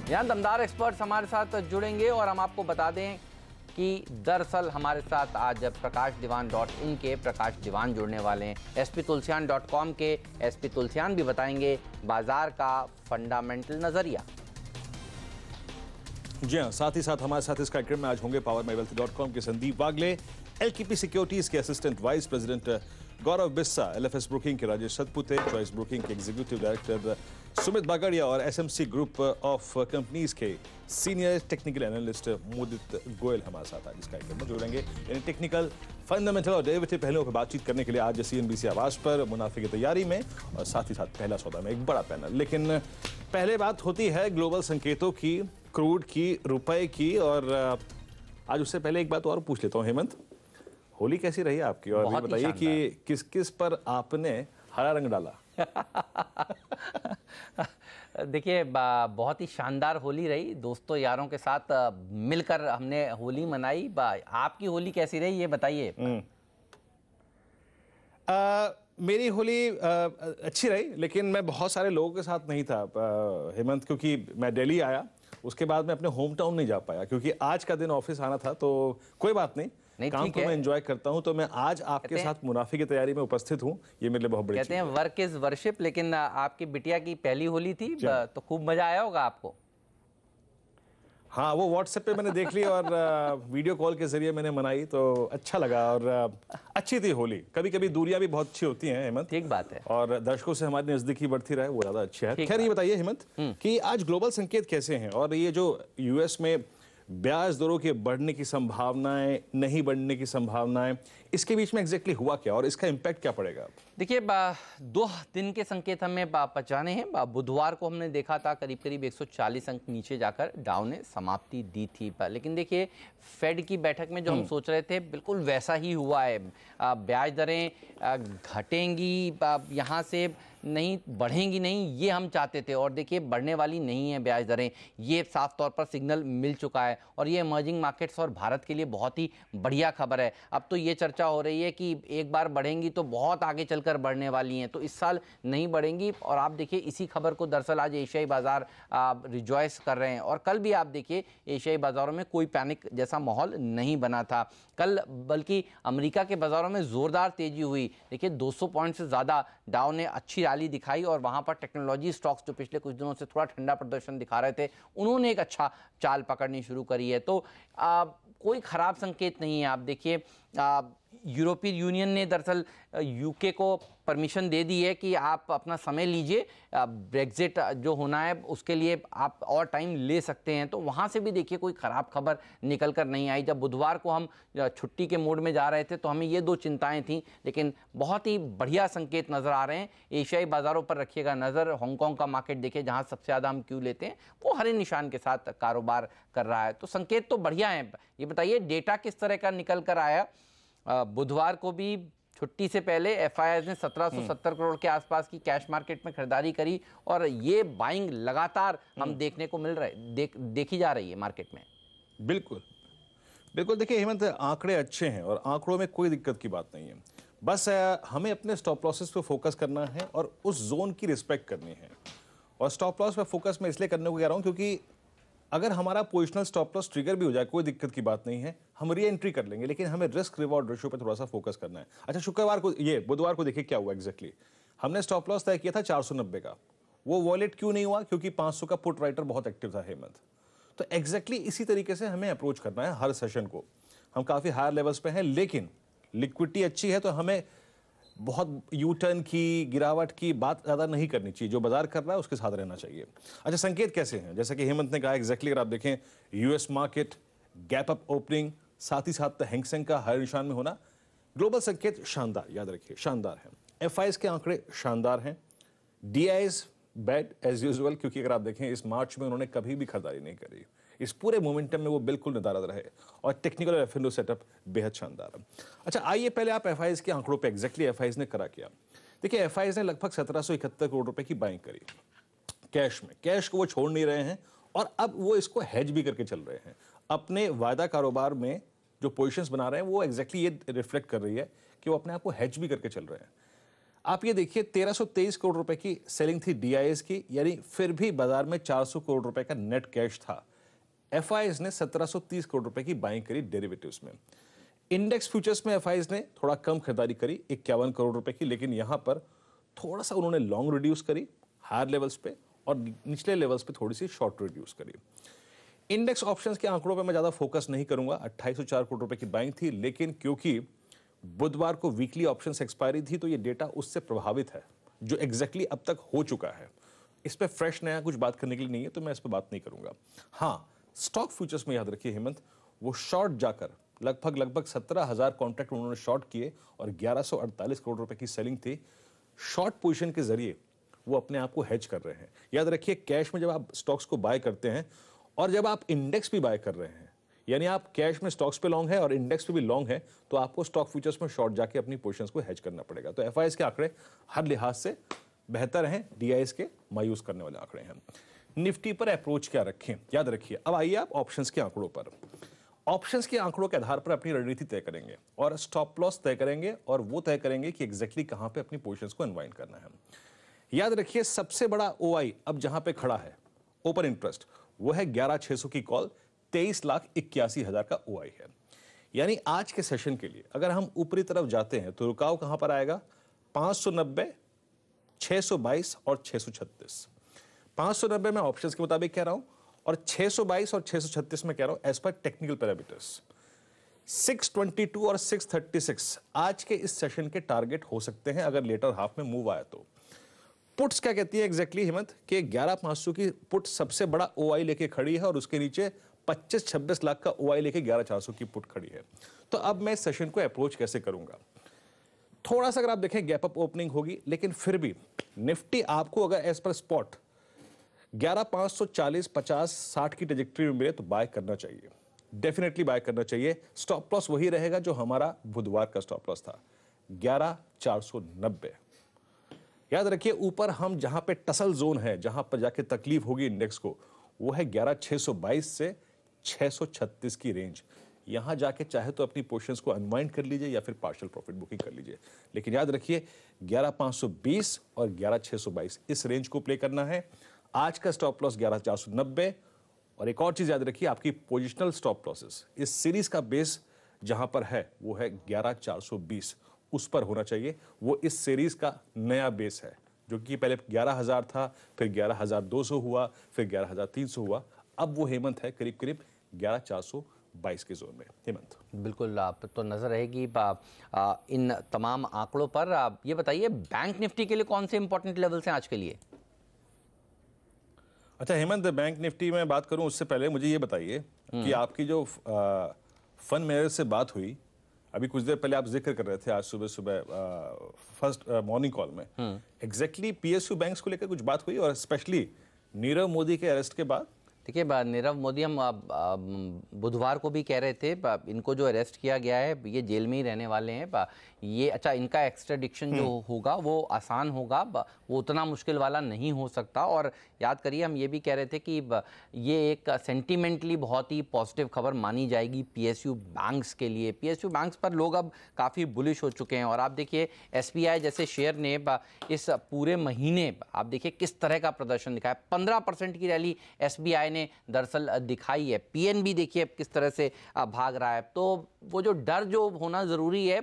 यहाँ दमदार एक्सपर्ट्स हमारे साथ जुड़ेंगे और हम आपको बता दें कि दरअसल हमारे साथ आज prakashdiwan.in के प्रकाश दीवान जुड़ने वाले हैं। sptulsian.com के SP तुलसियान भी बताएंगे बाजार का फंडामेंटल नजरिया। जी हाँ, साथ ही साथ हमारे साथ इस कार्यक्रम में आज होंगे powermywealth.com के संदीप वागले, LKP सिक्योरिटीज के असिस्टेंट वाइस प्रेसिडेंट गौरव बिस्सा, LFS ब्रोकिंग के राजेश सतपुते, चॉइस ब्रोकिंग के एग्जीक्यूटिव डायरेक्टर सुमित बागड़िया और SMC ग्रुप ऑफ कंपनीज के सीनियर टेक्निकल एनालिस्ट मोदित गोयल हमारे साथ आज इस कार्यक्रम में जुड़ेंगे। यानी टेक्निकल, फंडामेंटल और डेरिवेटिव पहलुओं पर बातचीत करने के लिए आज CNBC आवाज पर मुनाफे की तैयारी में और साथ ही साथ पहला सौदा में एक बड़ा पैनल। लेकिन पहले बात होती है ग्लोबल संकेतों की, क्रूड की, रुपए की, और आज उससे पहले एक बात और पूछ लेता हूँ हेमंत, होली कैसी रही आपकी? और ये बताइए कि किस किस पर आपने हरा रंग डाला? देखिए, बहुत ही शानदार होली रही, दोस्तों यारों के साथ मिलकर हमने होली मनाई। आपकी होली कैसी रही ये बताइए। मेरी होली अच्छी रही, लेकिन मैं बहुत सारे लोगों के साथ नहीं था हेमंत, क्योंकि मैं दिल्ली आया, उसके बाद मैं अपने होम टाउन नहीं जा पाया क्योंकि आज का दिन ऑफिस आना था। तो कोई बात नहीं, काम को मैं एंजॉय करता हूं, तो मैं आज आपके साथ मुनाफे की तैयारी में उपस्थित हूं, ये मेरे लिए बहुत बड़ी कहते हैं वर्क इज वर्शिप। लेकिन आपकी बिटिया की पहली होली थी तो खूब मजा आया होगा आपको। हाँ, वो व्हाट्सएप पे मैंने देख ली और वीडियो कॉल के जरिए मैंने मनाई, तो अच्छा लगा और अच्छी थी होली। कभी कभी दूरियां भी बहुत अच्छी होती हैं हेमंत, ठीक बात है, और दर्शकों से हमारी नजदीकी बढ़ती रहे, वो ज्यादा अच्छी है। खैर, ये बताइए हेमंत कि आज ग्लोबल संकेत कैसे हैं और ये जो यूएस में ब्याज दरों के बढ़ने की संभावनाएं, नहीं बढ़ने की संभावनाएं, इसके बीच में एग्जैक्टली हुआ क्या और इसका इंपैक्ट क्या पड़ेगा? देखिए, 2 दिन के संकेत हमें पहचाने हैं। बुधवार को हमने देखा था करीब करीब 140 अंक नीचे जाकर डाउ ने समाप्ति दी थी। लेकिन देखिए, फेड की बैठक में जो हम सोच रहे थे बिल्कुल वैसा ही हुआ है। ब्याज दरें घटेंगी, यहाँ से नहीं बढ़ेंगी नहीं, ये हम चाहते थे, और देखिए बढ़ने वाली नहीं है ब्याज दरें, ये साफ तौर पर सिग्नल मिल चुका है। और ये इमर्जिंग मार्केट्स और भारत के लिए बहुत ही बढ़िया खबर है। अब तो ये चर्चा हो रही है कि एक बार बढ़ेंगी तो बहुत आगे चलकर बढ़ने वाली हैं, तो इस साल नहीं बढ़ेंगी। और आप देखिए, इसी खबर को दरअसल आज एशियाई बाजार रिजॉइस कर रहे हैं। और कल भी आप देखिए एशियाई बाजारों में कोई पैनिक जैसा माहौल नहीं बना था कल, बल्कि अमेरिका के बाजारों में जोरदार तेजी हुई। देखिए, 200 पॉइंट से ज्यादा डाउ ने अच्छी रैली दिखाई और वहां पर टेक्नोलॉजी स्टॉक्स जो पिछले कुछ दिनों से थोड़ा ठंडा प्रदर्शन दिखा रहे थे, उन्होंने एक अच्छा चाल पकड़नी शुरू करी है। तो कोई खराब संकेत नहीं है। आप देखिए, यूरोपीय यूनियन ने दरअसल यूके को परमिशन दे दी है कि आप अपना समय लीजिए, ब्रेग्जिट जो होना है उसके लिए आप और टाइम ले सकते हैं। तो वहाँ से भी देखिए कोई ख़राब खबर निकल कर नहीं आई। जब बुधवार को हम छुट्टी के मोड में जा रहे थे तो हमें ये 2 चिंताएं थीं, लेकिन बहुत ही बढ़िया संकेत नज़र आ रहे हैं। एशियाई बाज़ारों पर रखिएगा नज़र। हांगकांग का मार्केट देखिए, जहाँ सबसे ज़्यादा हम क्यों लेते हैं, वो हरे निशान के साथ कारोबार कर रहा है। तो संकेत तो बढ़िया है। ये बताइए, डेटा किस तरह का निकल कर आया? बुधवार को भी छुट्टी से पहले FIIs ने 1770 करोड़ के आसपास की कैश मार्केट में खरीदारी करी और ये बाइंग लगातार हम देखने को मिल रहे देखी जा रही है मार्केट में। बिल्कुल बिल्कुल। देखिए हेमंत, आंकड़े अच्छे हैं और आंकड़ों में कोई दिक्कत की बात नहीं है। बस हमें अपने स्टॉप लॉसेस पे फोकस करना है और उस जोन की रिस्पेक्ट करनी है। और स्टॉप लॉस पे फोकस मैं इसलिए करने को कह रहा हूं क्योंकि अगर हमारा पोजिशनल स्टॉप लॉस ट्रिगर भी हो जाए, कोई दिक्कत की बात नहीं है, हम री एंट्री कर लेंगे, लेकिन हमें रिस्क रिवॉर्ड रेशियो पे थोड़ा सा फोकस करना है। अच्छा, शुक्रवार को, ये बुधवार को देखिए क्या हुआ एग्जैक्टली। हमने स्टॉप लॉस तय किया था 490 का, वो वॉलेट क्यों नहीं हुआ? क्योंकि 500 का पुट राइटर बहुत एक्टिव था हेमंत। तो एग्जैक्टली इसी तरीके से हमें अप्रोच करना है हर सेशन को। हम काफी हायर लेवल्स पे हैं, लेकिन लिक्विडिटी अच्छी है, तो हमें बहुत यू टर्न की, गिरावट की बात ज्यादा नहीं करनी चाहिए। जो बाजार कर रहा है उसके साथ रहना चाहिए। अच्छा, संकेत कैसे हैं? जैसा कि हेमंत ने कहा एग्जैक्टली, अगर आप देखें US market gap up opening, साथ ही साथ हैंग सेंग का हर निशान में होना, ग्लोबल संकेत शानदार, याद रखिए शानदार है। FIs के आंकड़े शानदार हैं। DIs बैड एज यूजुअल, क्योंकि अगर आप देखें इस मार्च में उन्होंने कभी भी खरीदारी नहीं करी। इस पूरे मोमेंटम में वो बिल्कुल निदारद रहे और टेक्निकल और F&O सेटअप बेहद शानदार है। अच्छा, आइए पहले आप FIs के आंकड़ों पे एग्जैक्टली FIs ने करा क्या। देखिए, FIs ने लगभग 1771 करोड़ रुपए की बाइंग करी कैश में। कैश को वो छोड़ नहीं रहे हैं और अब वो इसको हेज भी करके चल रहे हैं। अपने वायदा कारोबार में जो पोजीशंस बना रहे हैं वो एग्जैक्टली ये रिफ्लेक्ट कर रही है कि वो अपने आप को हेज भी करके चल रहे हैं। आप ये देखिए 1323 करोड़ रुपए की सेलिंग थी डीआईएस की, यानी फिर भी बाजार में 400 करोड़ रुपए का नेट कैश था। एफआईएस ने 1730 करोड़ रुपए की बाइंग करी डेरिवेटिव्स में। इंडेक्स फ्यूचर्स में एफआईएस ने थोड़ा कम खरीदारी करी 51 करोड़ रुपए की, लेकिन यहां पर थोड़ा सा उन्होंने लॉन्ग रिड्यूस करी हायर लेवल्स पे और निचले लेवल्स पे थोड़ी सी शॉर्ट रिड्यूस करी। इंडेक्स ऑप्शंस के आंकड़ों पे मैं ज्यादा फोकस नहीं करूंगा। 2804 करोड़ रुपए की बाइंग थी, लेकिन क्योंकि बुधवार को वीकली ऑप्शंस एक्सपायरी थी तो ये डेटा उससे प्रभावित है जो एग्जैक्टली अब तक हो चुका है। इस पे फ्रेश नया कुछ बात करने के लिए नहीं है, तो मैं इस पे बात नहीं करूंगा। हाँ, स्टॉक फ्यूचर्स में याद रखिए हेमंत, वो शॉर्ट जाकर लगभग 17,000 कॉन्ट्रैक्ट उन्होंने शॉर्ट किए और 1148 करोड़ रुपए की सेलिंग थी। शॉर्ट पोजीशन के जरिए वो अपने आप को हेज कर रहे हैं। याद रखिए, कैश में जब आप स्टॉक्स को बाय करते हैं और जब आप इंडेक्स भी बाय कर रहे हैं, यानी आप कैश में स्टॉक्स पे लॉन्ग है और इंडेक्स पे भी लॉन्ग है, तो आपको स्टॉक फ्यूचर्स में शॉर्ट जाके अपनी पोजीशंस को हेज करना पड़ेगा। तो एफआईएस के आंकड़े हर लिहाज से बेहतर हैं, डीआईएस के मायूस करने वाले आंकड़े हैं। निफ्टी पर अप्रोच क्या रखें, याद रखिए। अब आइए आप ऑप्शंस के आंकड़ों पर। ऑप्शंस के आंकड़ों के आधार पर अपनी रणनीति तय करेंगे और स्टॉप लॉस तय करेंगे और वो तय करेंगे कि एग्जैक्टली कहां पे अपनी पोजीशंस को अनवाइंड करना है। याद रखिए, सबसे बड़ा ओआई अब जहां पे खड़ा है, ओपन इंटरेस्ट, वो है 11,600 की कॉल, 23,81,000 का ओआई है। यानी आज के सेशन के लिए अगर हम ऊपरी तरफ जाते हैं तो रुकाव कहां पर आएगा? 590, 622 और 636। 590 में ऑप्शंस के मुताबिक कह रहा हूं और 622 और 636 में कह रहा हूं एज पर टेक्निकल पैरामीटर्स। 622 और 636 आज के इस सेशन के टारगेट हो सकते हैं अगर लेटर हाफ में मूव आया तो। पुट्स क्या कहती है एग्जैक्टली हेमंत कि 11,500 की पुट सबसे बड़ा ओआई लेके खड़ी है और उसके नीचे 25-26 लाख का ओआई लेके 11,400 की पुट खड़ी है। तो अब मैं इस सेशन को अप्रोच कैसे करूंगा? थोड़ा सा अगर आप देखें गैप अप ओपनिंग होगी, लेकिन फिर भी निफ्टी आपको अगर एज पर स्पॉट 11,540, 50, 60 की ट्रेजेक्टरी में मिले तो बाय करना चाहिए, डेफिनेटली बाय करना चाहिए। स्टॉप लॉस वही रहेगा जो हमारा बुधवार का स्टॉप लॉस था, 11,490। याद रखिए, ऊपर हम जहां पे टसल जोन है, जहां पर जाके तकलीफ होगी इंडेक्स को, वो है 11,622 से 636 की रेंज। यहां जाके चाहे तो अपनी पोजीशंस को अनवाइंड कर लीजिए या फिर पार्शियल प्रॉफिट बुकिंग कर लीजिए, लेकिन याद रखिए 11,520 और 11,622 इस रेंज को प्ले करना है। आज का स्टॉप लॉस 11,490। और एक और चीज याद रखिए, आपकी पोजिशनल स्टॉप लॉसेस इस सीरीज का बेस जहां पर है वो है 11,420, उस पर होना चाहिए। वो इस सीरीज का नया बेस है जो कि पहले 11,000 था, फिर 11,200 हुआ, फिर 11,300 हुआ, अब वो हेमंत है करीब करीब 11,422 के जोन में। हेमंत, बिल्कुल, आप तो नजर रहेगी इन तमाम आंकड़ों पर। आप ये बताइए, बैंक निफ्टी के लिए कौन से इंपॉर्टेंट लेवल्स हैं आज के लिए? अच्छा हेमंत, बैंक निफ्टी में बात करूं उससे पहले मुझे ये बताइए कि आपकी जो फंड मैनेजर से बात हुई अभी कुछ देर पहले, आप जिक्र कर रहे थे आज सुबह सुबह फर्स्ट मॉर्निंग कॉल में, एग्जैक्टली पीएसयू बैंक्स को लेकर कुछ बात हुई और स्पेशली नीरव मोदी के अरेस्ट के बाद? देखिए, नीरव मोदी हम बुधवार को भी कह रहे थे, इनको जो अरेस्ट किया गया है ये जेल में ही रहने वाले हैं। ये अच्छा, इनका एक्स्ट्राडिक्शन जो होगा वो आसान होगा, वो उतना मुश्किल वाला नहीं हो सकता। और याद करिए, हम ये भी कह रहे थे कि ये एक सेंटिमेंटली बहुत ही पॉजिटिव खबर मानी जाएगी पीएसयू बैंक्स के लिए। पीएसयू बैंक्स पर लोग अब काफ़ी बुलिश हो चुके हैं और आप देखिए एसबीआई जैसे शेयर ने इस पूरे महीने आप देखिए किस तरह का प्रदर्शन दिखाया। 15% की रैली एसबीआई ने दरअसल दिखाई है। पीएनबी देखिए किस तरह से भाग रहा है। तो वो जो डर जो होना जरूरी है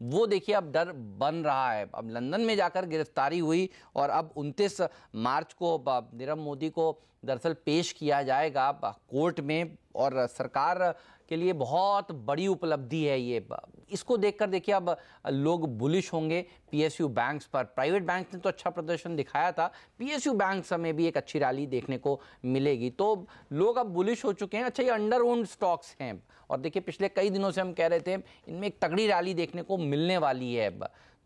वो देखिए अब डर बन रहा है। अब लंदन में जाकर गिरफ्तारी हुई और अब 29 मार्च को नीरव मोदी को दरअसल पेश किया जाएगा कोर्ट में और सरकार के लिए बहुत बड़ी उपलब्धि है ये। इसको देखकर देखिए अब लोग बुलिश होंगे पीएसयू बैंक्स पर। प्राइवेट बैंक ने तो अच्छा प्रदर्शन दिखाया था, पीएसयू बैंक्स में भी एक अच्छी रैली देखने को मिलेगी। तो लोग अब बुलिश हो चुके हैं। अच्छा, ये अंडर ओन्ड स्टॉक्स हैं और देखिए पिछले कई दिनों से हम कह रहे थे इनमें एक तगड़ी रैली देखने को मिलने वाली है।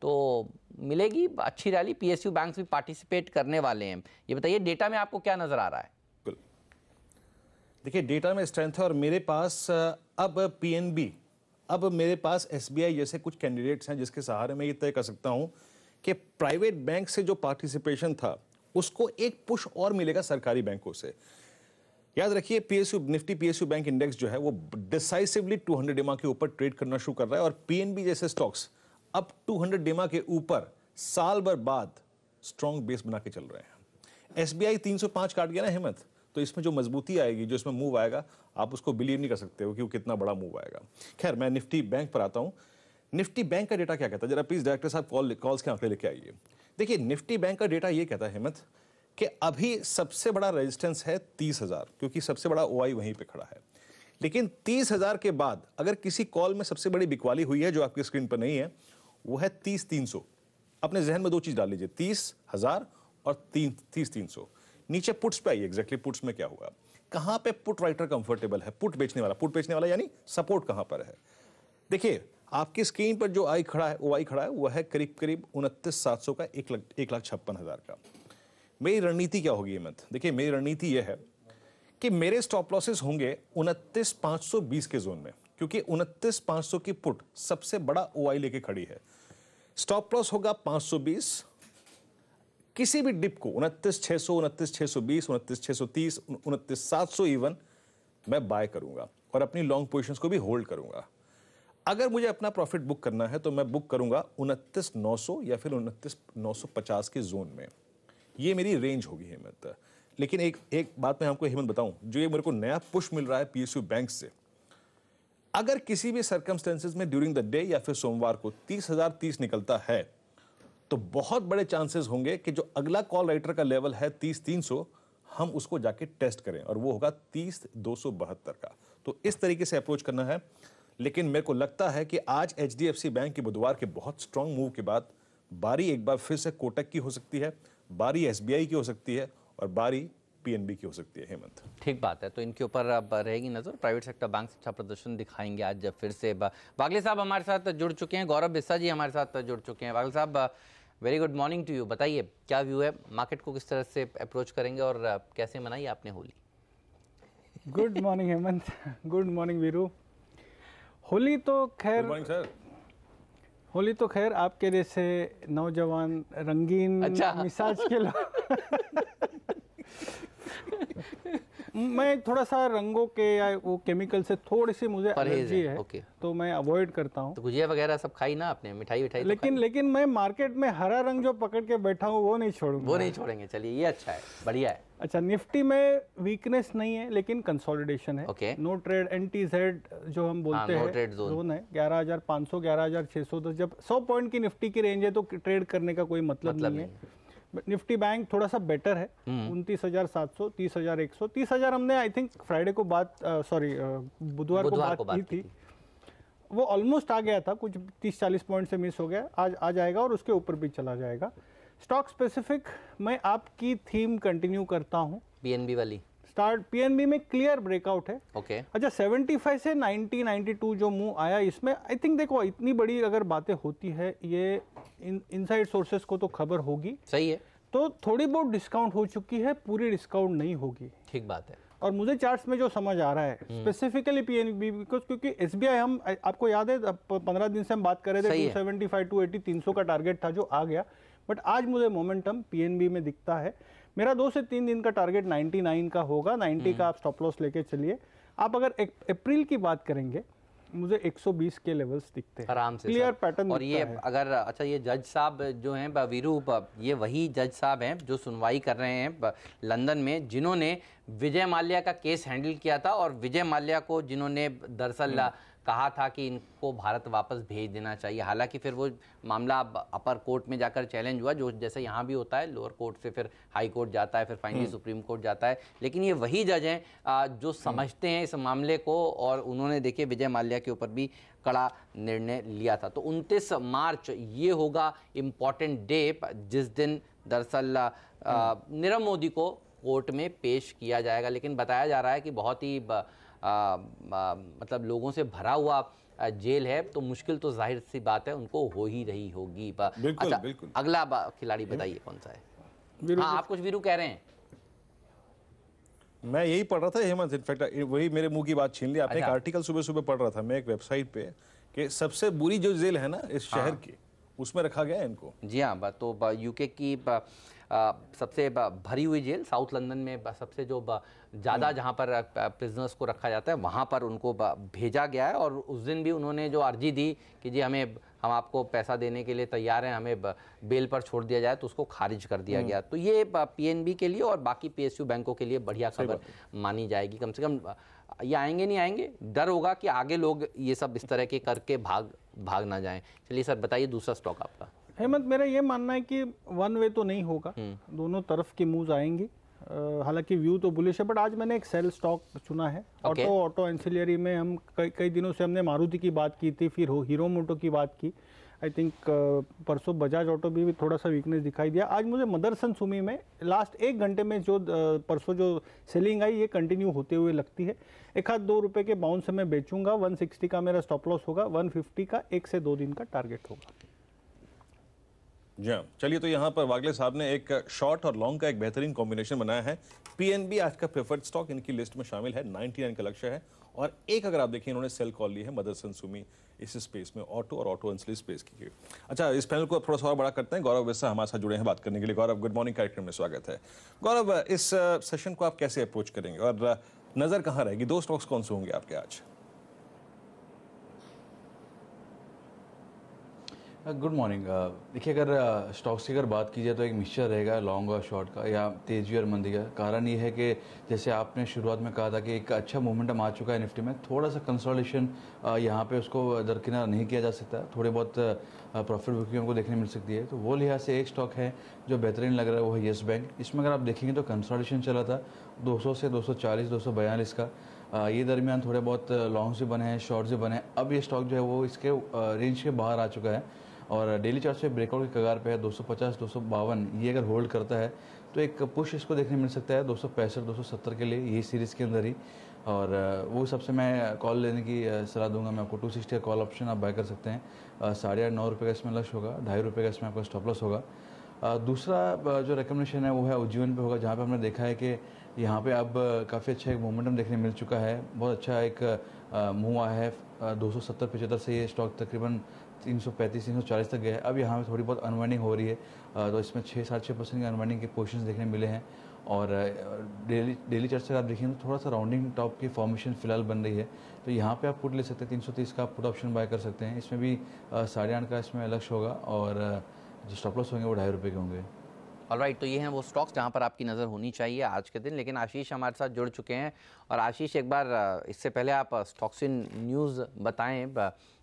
तो मिलेगी अच्छी रैली, पीएसयू बैंक्स भी पार्टिसिपेट करने वाले हैं। ये बताइए, डेटा में आपको क्या नजर आ रहा है? देखिए, डेटा में स्ट्रेंथ है और मेरे पास अब पीएनबी, अब मेरे पास एसबीआई जैसे कुछ कैंडिडेट्स हैं जिसके सहारे मैं ये तय कर सकता हूं कि प्राइवेट बैंक से जो पार्टिसिपेशन था उसको एक पुश और मिलेगा सरकारी बैंकों से। याद रखिए, PSU Nifty PSU bank index जो है वो डिसाइसिवली 200 डेमा के ऊपर ट्रेड करना शुरू कर रहा है और पीएनबी जैसे स्टॉक्स अब 200 डेमा के ऊपर साल भर बाद स्ट्रॉन्ग बेस बना के चल रहे हैं। एसबीआई 305 काट गया ना हेमंत, तो इसमें जो मजबूती आएगी, जो इसमें मूव आएगा, आप उसको बिलीव नहीं कर सकते हो कि वो कितना बड़ा मूव आएगा। खैर, मैं निफ्टी बैंक पर आता हूं। निफ्टी बैंक का डेटा क्या कहता है, जरा प्लीज डायरेक्टर साहब कॉल्स के आंकड़े लेके आइए। देखिए, निफ्टी बैंक का डेटा ये कहता है हेमंत कि अभी सबसे बड़ा रेजिस्टेंस है 30,000, क्योंकि सबसे बड़ा ओआई वहीं पे खड़ा है। लेकिन 30,000 के बाद अगर किसी कॉल में सबसे बड़ी बिकवाली हुई है, जो आपकी स्क्रीन पर नहीं है, वो है 30,300। अपने जहन में दो चीज डाल लीजिए, 30,000 और 30,300। नीचे पुट्स पे आइए, एग्जैक्टली पुट्स में क्या हुआ, कहां पे पुट राइटर कंफर्टेबल है, पुट बेचने वाला यानी सपोर्ट कहां पर है। देखिए, आपकी स्क्रीन पर जो आई खड़ा है, वो आई खड़ा है, वह है करीब करीब 29,700 का, 1,56,000 का। मेरी रणनीति क्या होगी हेमंत? देखिए, मेरी रणनीति यह है कि मेरे स्टॉप लॉसेस होंगे 29,520 के जोन में, क्योंकि 29,500 की पुट सबसे बड़ा ओआई लेके खड़ी है। स्टॉप लॉस होगा 520। किसी भी डिप को 29,600, 29,620, 29,630, 29,700 इवन मैं बाय करूंगा और अपनी लॉन्ग पोजीशंस को भी होल्ड करूंगा। अगर मुझे अपना प्रॉफिट बुक करना है तो मैं बुक करूंगा 29,900 या फिर 29,950 के जोन में। ये मेरी रेंज होगी हेमंत। लेकिन एक बात मैं आपको हेमंत बताऊं, जो ये मेरे को नया पुश मिल रहा है पीएसयू बैंक से, अगर किसी भी सर्कमस्टेंसेस में ड्यूरिंग द डे या फिर सोमवार को 30,030 निकलता है, तो बहुत बड़े चांसेस होंगे कि जो अगला कॉल राइटर का लेवल है 30,300, हम उसको जाके टेस्ट करें, और वो होगा 30,272 का। तो इस तरीके से अप्रोच करना है। लेकिन मेरे को लगता है कि आज एचडीएफसी बैंक के बुधवार के बहुत स्ट्रांग मूव के बाद बारी एक बार फिर से कोटक की हो सकती है, बारी एसबीआई की हो सकती है, और बारी पीएनबी की हो सकती है हेमंत। ठीक बात है, तो इनके ऊपर अब रहेगी नजर। प्राइवेट सेक्टर बैंक अच्छा प्रदर्शन दिखाएंगे आज जब फिर से। बागले साहब हमारे साथ जुड़ चुके हैं, गौरव बिस्सा जी हमारे साथ जुड़ चुके हैं। बागले साहब, very good morning to you. बताइए क्या व्यू है, मार्केट को किस तरह से अप्रोच करेंगे और कैसे मनाई आपने Holi? Good morning Hemant, good morning Veeru. Holi तो खैर, होली तो खैर आपके जैसे नौजवान रंगीन मिजाज के लोग मैं थोड़ा सा रंगों के या वो केमिकल से थोड़ी सी मुझे एलर्जी है, तो मैं अवॉइड करता हूँ। तो गुजिया वगैरह सब खाई ना आपने, मिठाई विठाई? लेकिन मैं मार्केट में हरा रंग जो पकड़ के बैठा हूँ वो नहीं छोड़ूंगा। वो नहीं छोड़ेंगे, चलिए ये अच्छा है, बढ़िया है। अच्छा, निफ्टी में वीकनेस नहीं है लेकिन कंसोलिडेशन है। नो ट्रेड NTZ जो हम बोलते हैं जोन है 11,500 11,610। जब 100 पॉइंट की निफ्टी की रेंज है तो ट्रेड करने का कोई मतलब नहीं है। निफ्टी बैंक थोड़ा सा बेटर है, 29,700, 30,100, 30,000 हमने आई थिंक फ्राइडे को बुधवार को बात की थी, वो ऑलमोस्ट आ गया था, कुछ 30-40 पॉइंट से मिस हो गया। आज आ जाएगा और उसके ऊपर भी चला जाएगा। स्टॉक स्पेसिफिक मैं आपकी थीम कंटिन्यू करता हूं, पीएनबी वाली। स्टार्ट पीएनबी में क्लियर ब्रेकआउट है। अच्छा, 75 से 90-92 जो मूव आया, इसमें आई थिंक देखो इतनी बड़ी अगर बातें होती है, ये इनसाइड सोर्सेस को तो खबर होगी, सही है, तो थोड़ी बहुत डिस्काउंट हो चुकी है, पूरी डिस्काउंट नहीं होगी। ठीक बात है। और मुझे चार्ट्स में जो समझ आ रहा है स्पेसिफिकली पीएनबी, क्योंकि एसबीआई, हम आपको याद है 15 दिन से हम बात कर रहे थे 275, 280, 300 का टारगेट था जो आ गया, बट आज मुझे मोमेंटम पीएनबी में दिखता है। मेरा 2 से 3 दिन का टारगेट 99 का होगा, 90 का आप स्टॉप लॉस लेके चलिए। आप अगर अप्रैल की बात करेंगे, मुझे 120 के लेवल्स दिखते हैं आराम से, क्लियर पैटर्न। और ये अगर अच्छा, ये जज साहब जो हैं वीरू, ये वही जज साहब हैं जो सुनवाई कर रहे हैं लंदन में, जिन्होंने विजय माल्या का केस हैंडल किया था, और विजय माल्या को जिन्होंने दरअसल कहा था कि इनको भारत वापस भेज देना चाहिए। हालांकि फिर वो मामला अपर कोर्ट में जाकर चैलेंज हुआ, जो जैसे यहाँ भी होता है, लोअर कोर्ट से फिर हाई कोर्ट जाता है, फिर फाइनली सुप्रीम कोर्ट जाता है। लेकिन ये वही जज हैं जो समझते हैं इस मामले को, और उन्होंने देखिए विजय माल्या के ऊपर भी कड़ा निर्णय लिया था। तो 29 मार्च ये होगा इम्पॉर्टेंट डे, जिस दिन दरअसल नीरव मोदी को कोर्ट में पेश किया जाएगा। लेकिन बताया जा रहा है कि बहुत ही मतलब लोगों से भरा हुआ जेल है, तो मुश्किल तो जाहिर सी बात है उनको हो ही रही होगी। बिल्कुल, अच्छा, बिल्कुल। अगला खिलाड़ी बताइए कौन सा है? हाँ, आप कुछ वीरू कह रहे हैं। मैं यही पढ़ रहा था हेमंत, इनफैक्ट वही मेरे मुंह की बात छीन ली आपने। एक आर्टिकल सुबह सुबह पढ़ रहा था मैं एक वेबसाइट पे कि सबसे बुरी जो जेल है ना इस शहर की, उसमें रखा गया है इनको। जी हाँ, तो यूके की सबसे भरी हुई जेल साउथ लंदन में, सबसे जो ज़्यादा जहाँ पर प्रिजनर्स को रखा जाता है, वहाँ पर उनको भेजा गया है। और उस दिन भी उन्होंने जो अर्जी दी कि जी हम आपको पैसा देने के लिए तैयार हैं, हमें बेल पर छोड़ दिया जाए, तो उसको खारिज कर दिया गया। तो ये पीएनबी के लिए और बाकी पीएसयू बैंकों के लिए बढ़िया खबर मानी जाएगी। कम से कम ये आएंगे नहीं आएंगे, डर होगा कि आगे लोग ये सब इस तरह के करके भाग ना जाएं। चलिए सर बताइए दूसरा स्टॉक आपका। हेमंत, मेरा ये मानना है कि वन वे तो नहीं होगा, दोनों तरफ की मूव्स आएंगी। हालांकि व्यू तो बुलिश है, बट आज मैंने एक सेल स्टॉक चुना है। ऑटो एंसिलरी में हम कई दिनों से हमने मारुति की बात की थी, फिर हीरो मोटो की बात की। आई थिंक परसों बजाज ऑटो भी थोड़ा सा वीकनेस दिखाई दिया। आज मुझे मदरसन सुमी में लास्ट 1 घंटे में जो परसों जो सेलिंग आई, ये कंटिन्यू होते हुए लगती है। 1-2 रुपए के बाउंस से मैं बेचूंगा। 160 का मेरा स्टॉप लॉस होगा, 150 का 1 से 2 दिन का टारगेट होगा। जी हाँ, चलिए तो यहाँ पर वागले साहब ने एक शॉर्ट और लॉन्ग का एक बेहतरीन कॉम्बिनेशन बनाया है। पीएनबी आज का प्रेफर्ड स्टॉक इनकी लिस्ट में शामिल है, 99 का लक्ष्य है। और एक अगर आप देखें, इन्होंने सेल कॉल ली है मदरसन सुमी इस स्पेस में, ऑटो और ऑटो एंसिलरी स्पेस की। अच्छा, इस पैनल को थोड़ा सा और बड़ा करते हैं। गौरव विस्सा हमारे साथ जुड़े हैं बात करने के लिए। गौरव, गुड मॉर्निंग, कार्यक्रम में स्वागत है। गौरव, इस सेशन को आप कैसे अप्रोच करेंगे और नजर कहाँ रहेगी? 2 स्टॉक्स कौन से होंगे आपके आज? Good morning. देखिए, अगर स्टॉक्स की अगर बात की जाए तो एक मिक्सचर रहेगा लॉन्ग और शॉर्ट का, या तेजी और मंदी का। कारण ये है कि जैसे आपने शुरुआत में कहा था कि एक अच्छा मोमेंटम आ चुका है निफ्टी में, थोड़ा सा कंसोलिडेशन यहाँ पे उसको दरकिनार नहीं किया जा सकता। थोड़े बहुत प्रॉफिट बुकिंग हमको देखने मिल सकती है। तो वो लिहाज से एक स्टॉक है जो बेहतरीन लग रहा है, वो है येस बैंक। इसमें अगर आप देखेंगे तो कंसोलिडेशन चला था 200 से 240, 242 का। ये दरमियान थोड़े बहुत लॉन्ग्स भी बने हैं, शॉर्ट्स भी बने हैं। अब ये स्टॉक जो है वो इसके रेंज के बाहर आ चुका है और डेली चार्ट से ब्रेकआउट की कगार पे है। 250, 252 ये अगर होल्ड करता है तो एक पुश इसको देखने मिल सकता है 265, 270 के लिए, यही सीरीज़ के अंदर ही। और वो हिसाब से मैं कॉल लेने की सलाह दूंगा मैं आपको। 260 का कॉल ऑप्शन आप बाय कर सकते हैं। 8.5-9 रुपये का इसमें लक्ष्य होगा, 2.5 रुपये का इसमें आपका स्टॉप लॉस होगा। दूसरा जो रिकमेंडेशन है वो है उज्जीवन पे होगा, जहाँ पे हमने देखा है कि यहाँ पे अब काफ़ी अच्छा एक मोमेंटम देखने मिल चुका है। बहुत अच्छा एक मूव आया है। 270-75 से ये स्टॉक तकरीबन 335-340 तक गया है। अब यहाँ पे थोड़ी बहुत अनवाइंडिंग हो रही है, तो इसमें 6-6.5% की अनवाइंडिंग के पोजीशंस देखने मिले हैं। और डेली चार्ट से आप देखें तो थोड़ा सा राउंडिंग टॉप की फॉर्मेशन फिलहाल बन रही है। तो यहाँ पे आप पुट ले सकते हैं, 330 का आप पुट ऑप्शन बाय कर सकते हैं। इसमें भी 8.5 का इसमें लक्ष्य होगा और जो स्टॉप लॉस होंगे वो 2.5 रुपये के होंगे। ऑलराइट, तो ये हैं वो स्टॉक्स जहां पर आपकी नज़र होनी चाहिए आज के दिन। लेकिन आशीष हमारे साथ जुड़ चुके हैं। और आशीष, एक बार इससे पहले आप स्टॉक्स इन न्यूज़ बताएं,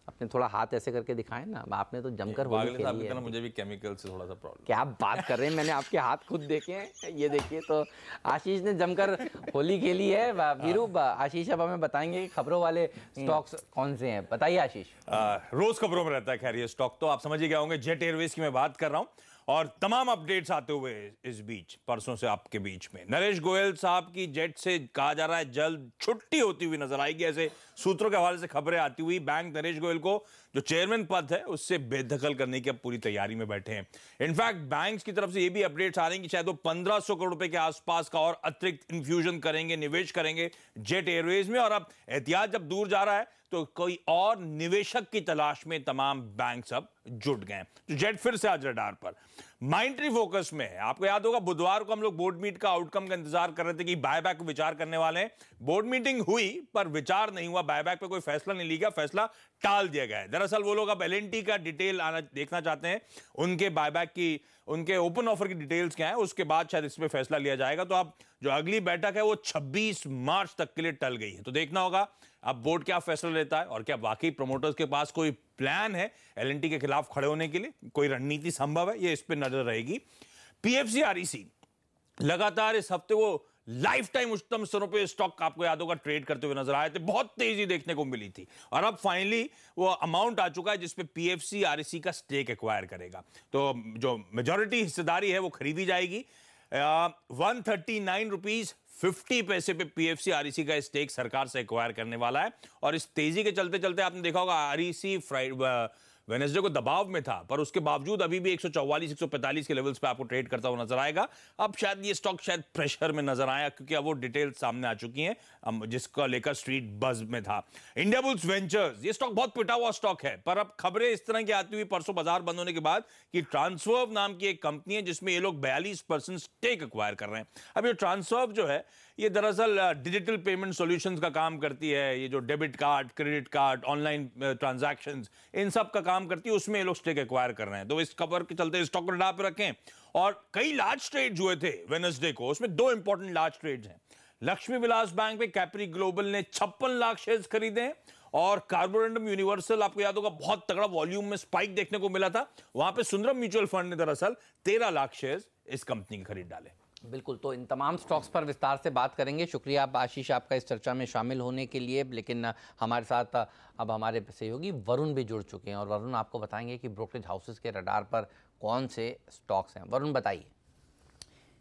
अपने थोड़ा हाथ ऐसे करके दिखाएं ना। आपने तो जमकर होली खेली है। मुझे भी केमिकल से थोड़ा सा प्रॉब्लम। क्या बात कर रहे हैं, मैंने आपके हाथ खुद देखे हैं। ये देखिए, तो आशीष ने जमकर होली खेली है। वीरू, आशीष अब हमें बताएंगे कि खबरों वाले स्टॉक्स कौन से हैं। बताइए आशीष। रोज खबरों में रहता है खैर ये स्टॉक, तो आप समझ ही गए होंगे। जेट एयरवेज की मैं बात कर रहा हूं और तमाम अपडेट्स आते हुए इस बीच परसों से आपके बीच में नरेश गोयल साहब की जेट से कहा जा रहा है जल्द छुट्टी होती हुई नजर आएगी। ऐसे सूत्रों के हवाले से खबरें आती हुई। बैंक नरेश गोयल को जो चेयरमैन पद है उससे बेदखल करने की अब पूरी तैयारी में बैठे हैं। इनफैक्ट बैंक्स की तरफ से ये भी अपडेट्स आ रही हैं कि शायद वो 1500 करोड़ रुपए के आसपास का और अतिरिक्त इन्फ्यूजन करेंगे, निवेश करेंगे जेट एयरवेज में। और अब एहतियात जब दूर जा रहा है तो कोई और निवेशक की तलाश में तमाम बैंक्स अब जुट गए। तो जेट फिर से आज रडार पर माइंट्री फोकस में है। आपको याद होगा बुधवार को हम लोग बोर्ड मीट का आउटकम का इंतजार कर रहे थे कि बायबैक को विचार करने वाले हैं। बोर्ड मीटिंग हुई पर विचार नहीं हुआ, बायबैक पे कोई फैसला नहीं लिया, फैसला टाल दिया गया है। दरअसल वो लोग अब एलएनटी का डिटेल आना देखना चाहते हैं, उनके बायबैक की, उनके ओपन ऑफर की डिटेल्स क्या है, उसके बाद शायद इस पे फैसला लिया जाएगा। तो अब जो अगली बैठक है वो 26 मार्च तक के लिए टल गई है। तो देखना होगा अब बोर्ड क्या फैसला लेता है और क्या वाकई प्रमोटर्स के पास कोई प्लान है एलएनटी के खिलाफ खड़े होने के लिए, कोई रणनीति संभव है, ये इस पे नजर रहेगी। पीएफसीआरईसी लगातार इस हफ्ते वो लाइफ टाइम उच्चतम स्तरों पे स्टॉक आपको याद होगा ट्रेड करते हुए नजर आए थे, बहुत तेजी देखने को मिली थी। और अब फाइनली वो अमाउंट आ चुका है जिसपे पीएफसीआरईसी का स्टेक एक्वायर करेगा। तो जो मेजॉरिटी हिस्सेदारी है वो खरीदी जाएगी। 139 रुपीज 50 पैसे पे पीएफसीआरईसी का स्टेक सरकार से एक्वायर करने वाला है। और इस तेजी के चलते चलते आपने देखा होगा आरईसी वेडनेसडे को दबाव में था, पर उसके बावजूद अभी भी 144-145 के लेवल्स पे आपको ट्रेड करता हुआ नजर आएगा। अब शायद ये स्टॉक शायद प्रेशर में नजर आया क्योंकि अब वो डिटेल्स सामने आ चुकी हैं जिसका लेकर स्ट्रीट बज में था। इंडिया बुल्स वेंचर्स, ये स्टॉक बहुत पिटा हुआ स्टॉक है, पर अब खबरें इस तरह की आती हुई परसों बाजार बंद होने के बाद कि ट्रांसफर्व नाम की एक कंपनी है जिसमें ये लोग 42% स्टेक एक्वायर कर रहे हैं। अब ये ट्रांसफर्व जो है ये दरअसल डिजिटल पेमेंट सॉल्यूशंस का काम करती है। ये जो debit card, credit card, online transactions, इन सब का काम करती है, उसमें ये लोग स्टेक एक्वायर कर रहे हैं। तो इस खबर के चलते स्टॉक को डाल पे रखें। और कई लार्ज ट्रेड्स हुए थे वेडनेसडे को, उसमें 2 इंपॉर्टेंट लार्ज ट्रेड्स हैं। लक्ष्मी विलास बैंक पे कैप्री ग्लोबल ने 56 लाख शेयर्स खरीदे हैं, और कार्बोरेंडम यूनिवर्सल, आपको याद होगा, बहुत तगड़ा वॉल्यूम में स्पाइक देखने को मिला था। वहां पे सुंदरम म्यूचुअल फंड ने दरअसल 13 लाख शेयर्स इस कंपनी के खरीद डाले। बिल्कुल, तो इन तमाम स्टॉक्स पर विस्तार से बात करेंगे। शुक्रिया आशीष आपका इस चर्चा में शामिल होने के लिए। लेकिन हमारे साथ अब हमारे सहयोगी वरुण भी जुड़ चुके हैं, और वरुण आपको बताएंगे कि ब्रोकरेज हाउसेस के रडार पर कौन से स्टॉक्स हैं। वरुण बताइए।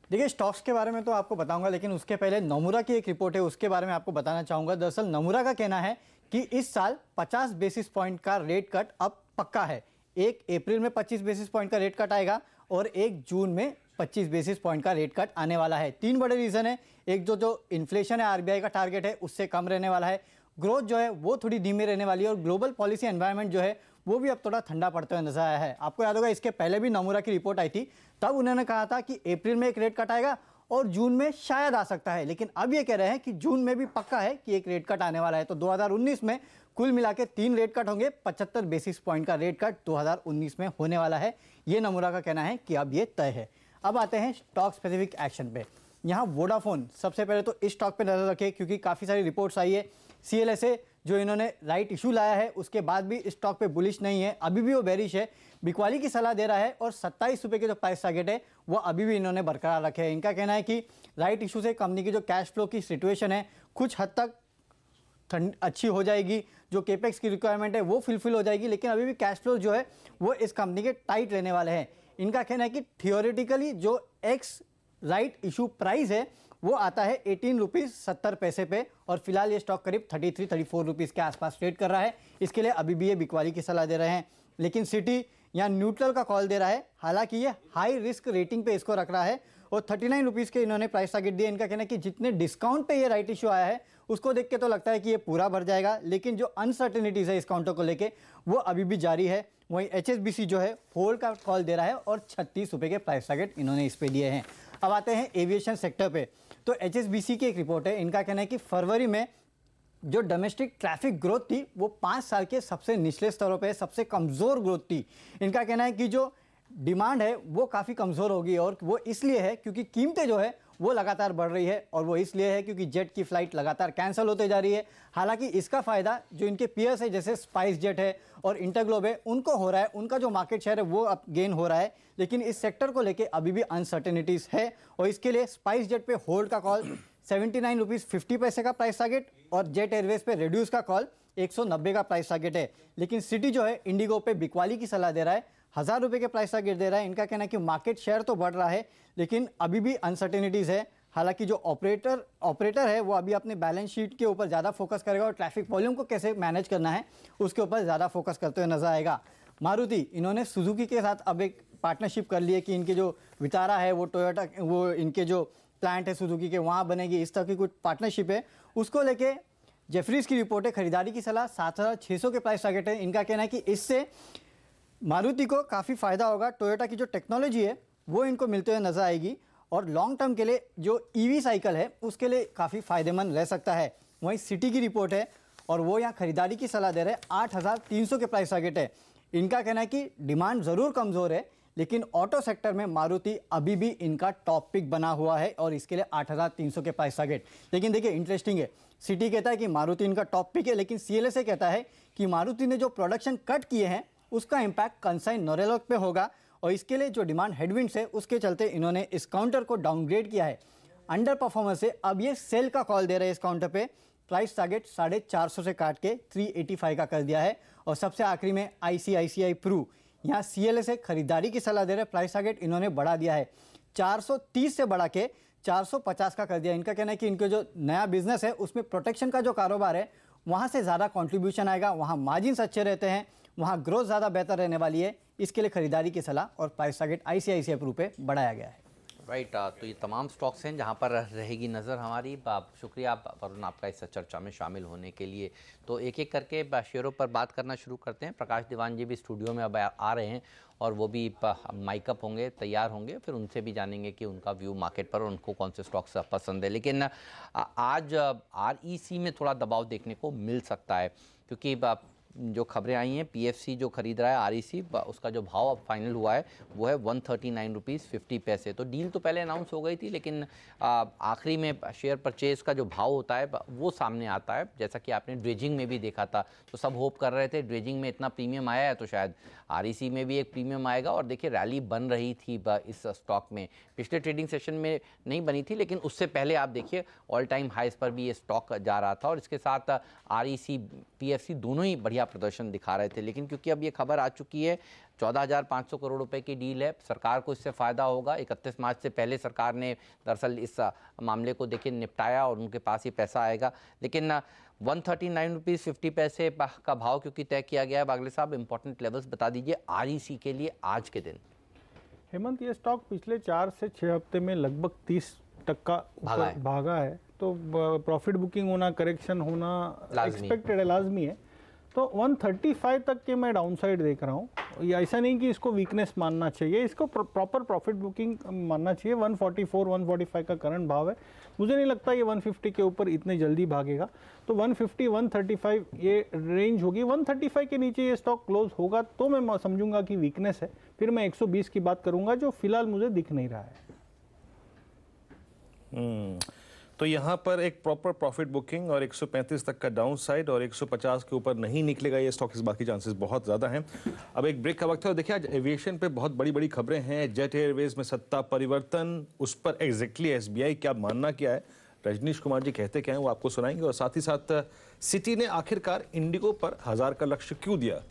देखिए, स्टॉक्स के बारे में तो आपको बताऊंगा, लेकिन उसके पहले नोमुरा की एक रिपोर्ट है, उसके बारे में आपको बताना चाहूंगा। दरअसल नोमुरा का कहना है कि इस साल 50 बेसिस पॉइंट का रेट कट अब पक्का है। 1 अप्रैल में 25 बेसिस पॉइंट का रेट कट आएगा, और 1 जून में 25 बेसिस पॉइंट का रेट कट आने वाला है। 3 बड़े रीजन है। एक जो इन्फ्लेशन है, आरबीआई का टारगेट है, उससे कम रहने वाला है। ग्रोथ जो है वो थोड़ी धीमी रहने वाली है, और ग्लोबल पॉलिसी एनवायरनमेंट जो है वो भी अब थोड़ा ठंडा पड़ते हुए नजर आया है। आपको याद होगा, इसके पहले भी नोमुरा की रिपोर्ट आई थी, तब उन्होंने कहा था कि अप्रैल में एक रेट कट आएगा और जून में शायद आ सकता है, लेकिन अब ये कह रहे हैं कि जून में भी पक्का है कि एक रेट कट आने वाला है। तो 2019 में कुल मिला के 3 रेट कट होंगे। 75 बेसिस पॉइंट का रेट कट 2019 में होने वाला है। ये नोमुरा का कहना है कि अब ये तय है। अब आते हैं स्टॉक स्पेसिफिक एक्शन पे। यहाँ वोडाफोन, सबसे पहले तो इस स्टॉक पे नजर रखें, क्योंकि काफ़ी सारी रिपोर्ट्स आई है। CLSA जो इन्होंने राइट इशू लाया है, उसके बाद भी स्टॉक पे बुलिश नहीं है, अभी भी वो बेरिश है। बिकवाली की सलाह दे रहा है, और 27 रुपये के जो प्राइस टारगेट है वो अभी भी इन्होंने बरकरार रखे हैं। इनका कहना है कि राइट इशू से कंपनी की जो कैश फ्लो की सिचुएशन है कुछ हद तक अच्छी हो जाएगी, जो केपेक्स की रिक्वायरमेंट है वो फुलफिल हो जाएगी, लेकिन अभी भी कैश फ्लो जो है वो इस कंपनी के टाइट रहने वाले हैं। इनका कहना है कि थियोरेटिकली जो एक्स राइट इशू प्राइस है वो आता है 18 रुपीज़ 70 पैसे पे, और फिलहाल ये स्टॉक करीब 33-34 रुपीज़ के आसपास ट्रेड कर रहा है। इसके लिए अभी भी ये बिकवाली की सलाह दे रहे हैं, लेकिन सिटी यहाँ न्यूट्रल का कॉल दे रहा है। हालांकि ये हाई रिस्क रेटिंग पे इसको रख रहा है, और 39 रुपीज़ के इन्होंने प्राइस टारगेट दिया। इनका कहना है कि जितने डिस्काउंट पे ये राइट इशू आया है उसको देख के तो लगता है कि ये पूरा भर जाएगा, लेकिन जो अनसर्टेनिटीज है इस काउंटर को लेके वो अभी भी जारी है। वहीं HSBC जो है होल्ड का कॉल दे रहा है, और 36 रुपये के प्राइस टारगेट इन्होंने इस पे दिए हैं। अब आते हैं एविएशन सेक्टर पे। तो HSBC की एक रिपोर्ट है, इनका कहना है कि फरवरी में जो डोमेस्टिक ट्रैफिक ग्रोथ थी वो 5 साल के सबसे निचले स्तरों पे सबसे कमज़ोर ग्रोथ थी। इनका कहना है कि जो डिमांड है वो काफ़ी कमज़ोर होगी, और वो इसलिए है क्योंकि कीमतें जो है वो लगातार बढ़ रही है, और वो इसलिए है क्योंकि जेट की फ़्लाइट लगातार कैंसिल होते जा रही है। हालांकि इसका फ़ायदा जो इनके पीयर्स है जैसे स्पाइस जेट है और इंटरग्लोब है उनको हो रहा है, उनका जो मार्केट शेयर है वो अब गेन हो रहा है, लेकिन इस सेक्टर को लेके अभी भी अनसर्टेनिटीज़ है। और इसके लिए स्पाइस जेट पे होल्ड का कॉल 79 रुपीज़ 50 पैसे का प्राइस टारगेट, और जेट एयरवेज पे रिड्यूस का कॉल 190 का प्राइस टारगेट है। लेकिन सिटी जो है इंडिगो पे बिकवाली की सलाह दे रहा है, 1000 रुपये के प्राइस टारगेट दे रहा है। इनका कहना है कि मार्केट शेयर तो बढ़ रहा है, लेकिन अभी भी अनसर्टेनिटीज़ है। हालांकि जो ऑपरेटर है वो अभी अपने बैलेंस शीट के ऊपर ज़्यादा फोकस करेगा, और ट्रैफिक वॉल्यूम को कैसे मैनेज करना है उसके ऊपर ज़्यादा फोकस करते हुए नजर आएगा। मारुति, इन्होंने सुजुकी के साथ अब एक पार्टनरशिप कर ली है कि इनके जो विटारा है वो टोयोटा, वो इनके जो प्लांट है सुजुकी के वहाँ बनेगी, इस तरह की कुछ पार्टनरशिप है। उसको लेके जेफरीज की रिपोर्ट है, खरीदारी की सलाह 7600 के प्राइस टारगेट है। इनका कहना है कि इससे मारुति को काफ़ी फायदा होगा, टोयोटा की जो टेक्नोलॉजी है वो इनको मिलते हुए नजर आएगी, और लॉन्ग टर्म के लिए जो ईवी साइकिल है उसके लिए काफ़ी फायदेमंद रह सकता है। वहीं सिटी की रिपोर्ट है, और वो यहाँ खरीदारी की सलाह दे रहे हैं, 8300 के प्राइस टारगेट है। इनका कहना है कि डिमांड ज़रूर कमज़ोर है, लेकिन ऑटो सेक्टर में मारुति अभी भी इनका टॉप पिक बना हुआ है, और इसके लिए 8300 के प्राइस टारगेट। लेकिन देखिए इंटरेस्टिंग है, सिटी कहता है कि मारुति इनका टॉप पिक है, लेकिन CLSA कहता है कि मारुति ने जो प्रोडक्शन कट किए हैं उसका इम्पैक्ट कंसाइन नोरेलॉक पे होगा, और इसके लिए जो डिमांड हेडविंड्स है उसके चलते इन्होंने इस काउंटर को डाउनग्रेड किया है। अंडर परफॉर्मेंस से अब ये सेल का कॉल दे रहे हैं इस काउंटर पे। प्राइस टारगेट 450 से काट के 385 का कर दिया है। और सबसे आखिरी में ICICI प्रू, यहाँ CLSA खरीदारी की सलाह दे रहे हैं, प्राइस टारगेट इन्होंने बढ़ा दिया है, 430 से बढ़ा के 450 का कर दिया। इनका कहना है कि इनके जो नया बिजनेस है उसमें प्रोटेक्शन का जो कारोबार है वहाँ से ज़्यादा कॉन्ट्रीब्यूशन आएगा, वहाँ मार्जिन्स अच्छे रहते हैं, वहाँ ग्रोथ ज़्यादा बेहतर रहने वाली है। इसके लिए खरीदारी की सलाह और प्राइस टारगेट ICICI प्रू पे बढ़ाया गया है। राइट तो ये तमाम स्टॉक्स हैं जहां पर रहेगी नज़र हमारी। शुक्रिया वरुण आपका इस चर्चा में शामिल होने के लिए। तो एक एक करके शेयरों पर बात करना शुरू करते हैं। प्रकाश दीवान जी भी स्टूडियो में अब आ रहे हैं और वो भी माइकअप होंगे, तैयार होंगे, फिर उनसे भी जानेंगे कि उनका व्यू मार्केट पर और उनको कौन से स्टॉक्स पसंद है। लेकिन आज REC में थोड़ा दबाव देखने को मिल सकता है क्योंकि जो खबरें आई हैं PFC जो खरीद रहा है REC उसका जो भाव अब फाइनल हुआ है वो है 139 रुपीज़ 50 पैसे। तो डील तो पहले अनाउंस हो गई थी लेकिन आखिरी में शेयर परचेज का जो भाव होता है वो सामने आता है, जैसा कि आपने ड्रेजिंग में भी देखा था। तो सब होप कर रहे थे ड्रेजिंग में इतना प्रीमियम आया है तो शायद REC में भी एक प्रीमियम आएगा। और देखिए रैली बन रही थी इस स्टॉक में, पिछले ट्रेडिंग सेशन में नहीं बनी थी लेकिन उससे पहले आप देखिए ऑल टाइम हाइस पर भी ये स्टॉक जा रहा था और इसके साथ REC PFC दोनों ही बढ़िया प्रदर्शन दिखा रहे थे। लेकिन क्योंकि अब ये खबर आ चुकी है 14,500 करोड़ रुपए की डील है, सरकार को इससे फ़ायदा होगा। 31 मार्च से पहले सरकार ने दरअसल इस मामले को देखिए निपटाया और उनके पास ये पैसा आएगा। लेकिन 139 रुपीज़ 50 पैसे का भाव क्योंकि तय किया गया है। बागले साहब इंपॉर्टेंट लेवल्स बता दीजिए REC के लिए आज के दिन। हेमंत, ये स्टॉक पिछले 4 से 6 हफ्ते में लगभग 30% भागा है। तो प्रॉफिट बुकिंग होना, करेक्शन होना एक्सपेक्टेड है, लाजमी है। तो 135 तक के मैं डाउनसाइड देख रहा हूँ। ये ऐसा नहीं कि इसको वीकनेस मानना चाहिए, इसको प्रॉपर प्रॉफिट बुकिंग मानना चाहिए। 144 145 का करंट भाव है, मुझे नहीं लगता ये 150 के ऊपर इतने जल्दी भागेगा। तो 150 135 ये रेंज होगी। 135 के नीचे ये स्टॉक क्लोज होगा तो मैं समझूंगा कि वीकनेस है, फिर मैं 120 की बात करूंगा जो फिलहाल मुझे दिख नहीं रहा है। तो यहाँ पर एक प्रॉपर प्रॉफिट बुकिंग और 135 तक का डाउन साइड और 150 के ऊपर नहीं निकलेगा ये स्टॉक, इस बात की चांसेस बहुत ज़्यादा हैं। अब एक ब्रेक का वक्त है और देखिए आज एविएशन पे बहुत बड़ी बड़ी खबरें हैं। जेट एयरवेज में सत्ता परिवर्तन, उस पर एग्जैक्टली SBI क्या मानना क्या है, रजनीश कुमार जी कहते क्या हैं वो आपको सुनाएंगे। और साथ ही साथ सिटी ने आखिरकार इंडिगो पर 1000 का लक्ष्य क्यों दिया,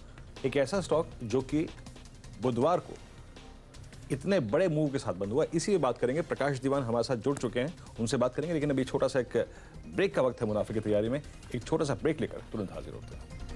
एक ऐसा स्टॉक जो कि बुधवार को इतने बड़े मूव के साथ बंद हुआ, इसी बात करेंगे। प्रकाश दीवान हमारे साथ जुड़ चुके हैं, उनसे बात करेंगे। लेकिन अभी छोटा सा एक ब्रेक का वक्त है मुनाफे की तैयारी में, एक छोटा सा ब्रेक लेकर तुरंत हाजिर होते हैं।